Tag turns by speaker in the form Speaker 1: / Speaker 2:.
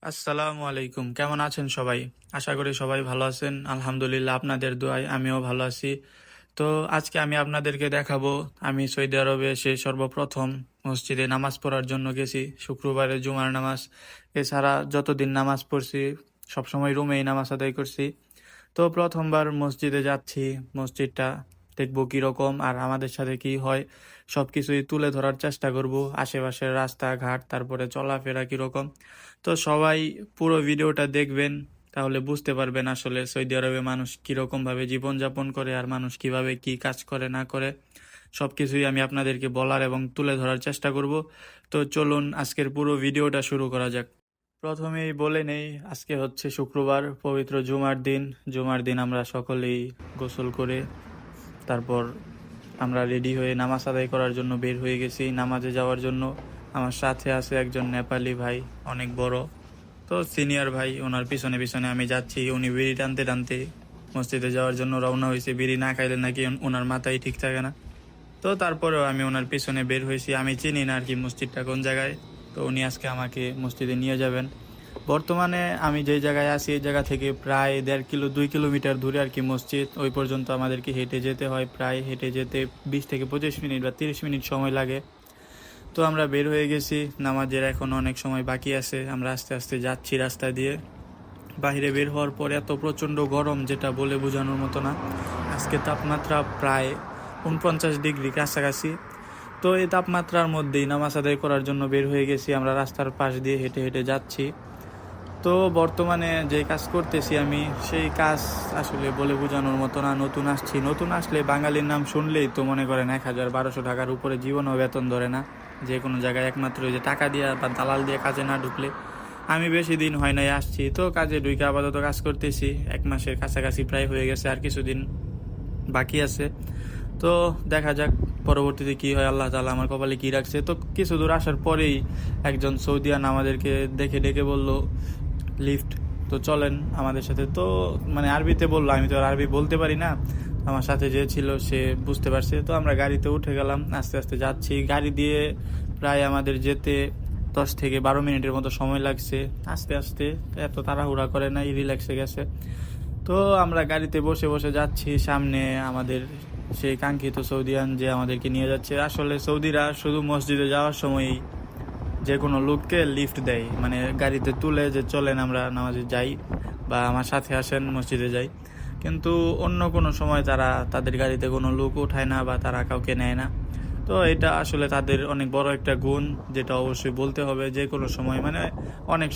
Speaker 1: আসসালামু আলাইকুম, কেমন আছেন সবাই? আশা করি সবাই ভালো আছেন। আলহামদুলিল্লাহ, আপনাদের দোয়ায় আমিও ভালো আছি। তো আজকে আমি আপনাদেরকে দেখাবো আমি সৌদি আরবে এসে সর্বপ্রথম মসজিদে নামাজ পড়ার জন্য গেছি। শুক্রবারে জুমার নামাজ, এছাড়া যতদিন নামাজ পড়ছি সবসময় রুমেই নামাজ আদায় করছি। তো প্রথমবার মসজিদে যাচ্ছি, মসজিদটা দেখবো কীরকম আর আমাদের সাথে কি হয় সব কিছুই তুলে ধরার চেষ্টা করব। আশেপাশের রাস্তাঘাট, তারপরে চলাফেরা কীরকম। তো সবাই পুরো ভিডিওটা দেখবেন, তাহলে বুঝতে পারবেন আসলে সৌদি আরবে মানুষ কীরকমভাবে জীবনযাপন করে আর মানুষ কিভাবে কি কাজ করে না করে। সব কিছুই আমি আপনাদেরকে বলার এবং তুলে ধরার চেষ্টা করব। তো চলুন আজকের পুরো ভিডিওটা শুরু করা যাক। প্রথমেই বলে নেই, আজকে হচ্ছে শুক্রবার, পবিত্র জুমার দিন। জুমার দিন আমরা সকলেই গোসল করে তারপর আমরা রেডি হয়ে নামাজ আদায় করার জন্য বের হয়ে গেছি নামাজে যাওয়ার জন্য। আমার সাথে আছে একজন নেপালি ভাই, অনেক বড়, তো সিনিয়র ভাই। ওনার পিছনে পিছনে আমি যাচ্ছি। উনি বিড়ি টানতে টানতে মসজিদে যাওয়ার জন্য রওনা হয়েছে। বিড়ি না খাইলে নাকি ওনার মাথায় ঠিক থাকে না। তো তারপরেও আমি ওনার পিছনে বের হয়েছি। আমি চিনি না আর কি মসজিদটা কোন জায়গায়, তো উনি আজকে আমাকে মসজিদে নিয়ে যাবেন। বর্তমানে আমি যেই জায়গায় আছি এই জায়গা থেকে প্রায় 1.5-2 কিলোমিটার দূরে আর কি মসজিদ। ওই পর্যন্ত আমাদেরকে হেঁটে যেতে হয়, প্রায় হেঁটে যেতে 20 থেকে 25 মিনিট বা 30 মিনিট সময় লাগে। তো আমরা বের হয়ে গেছি, নামাজের এখন অনেক সময় বাকি আছে। আমরা আস্তে আস্তে যাচ্ছি রাস্তা দিয়ে। বাইরে বের হওয়ার পর এত প্রচণ্ড গরম, যেটা বলে বোঝানোর মতো না। আজকে তাপমাত্রা প্রায় 49 ডিগ্রি কাছাকাছি। তো এই তাপমাত্রার মধ্যেই নামাজ আদায় করার জন্য বের হয়ে গেছি। আমরা রাস্তার পাশ দিয়ে হেঁটে হেঁটে যাচ্ছি। তো বর্তমানে যে কাজ করতেছি আমি, সেই কাজ আসলে বলে বোঝানোর মতো না। নতুন আসছি, নতুন আসলে বাঙালির নাম শুনলেই তো মনে করেন 1,000-1,200 টাকার উপরে জীবনও বেতন ধরে না যে কোনো জায়গায়, একমাত্র যে টাকা দিয়ে বা দালাল দিয়ে কাজে না ঢুকলে। আমি বেশি দিন হয় নাই আসছি, তো কাজে ঢুকে আপাতত কাজ করতেছি। 1 মাসের কাছাকাছি প্রায় হয়ে গেছে, আর কিছুদিন বাকি আছে। তো দেখা যাক পরবর্তীতে কি হয়, আল্লাহ তাআলা আমার কপালে কি রাখছে। তো কিছু দূর আসার পরেই একজন সৌদিয়ান আমাদেরকে দেখে ডেকে বলল, লিফট, তো চলেন আমাদের সাথে। তো মানে আরবিতে বললো, আমি তো আর আরবি বলতে পারি না। আমার সাথে যে ছিল সে বুঝতে পারছে। তো আমরা গাড়িতে উঠে গেলাম, আস্তে আস্তে যাচ্ছি। গাড়ি দিয়ে প্রায় আমাদের যেতে 10 থেকে 12 মিনিটের মতো সময় লাগছে। আস্তে আস্তে, এত তাড়াহুড়া করে নাই, রিল্যাক্সে গেছে। তো আমরা গাড়িতে বসে বসে যাচ্ছি। সামনে আমাদের সেই কাঙ্ক্ষিত সৌদিয়ান যে আমাদেরকে নিয়ে যাচ্ছে। আসলে সৌদিরা শুধু মসজিদে যাওয়ার সময়ই যে কোনো লোককে লিফট দেয়, মানে গাড়িতে তুলে যে চলেন আমরা নামাজে যাই বা আমার সাথে আসেন মসজিদে যাই। কিন্তু অন্য কোনো সময় তারা তাদের গাড়িতে কোনো লোক ওঠায় না বা তারা কাউকে নেয় না। তো এটা আসলে তাদের অনেক বড় একটা গুণ, যেটা অবশ্যই বলতে হবে। যে কোনো সময় মানে অনেক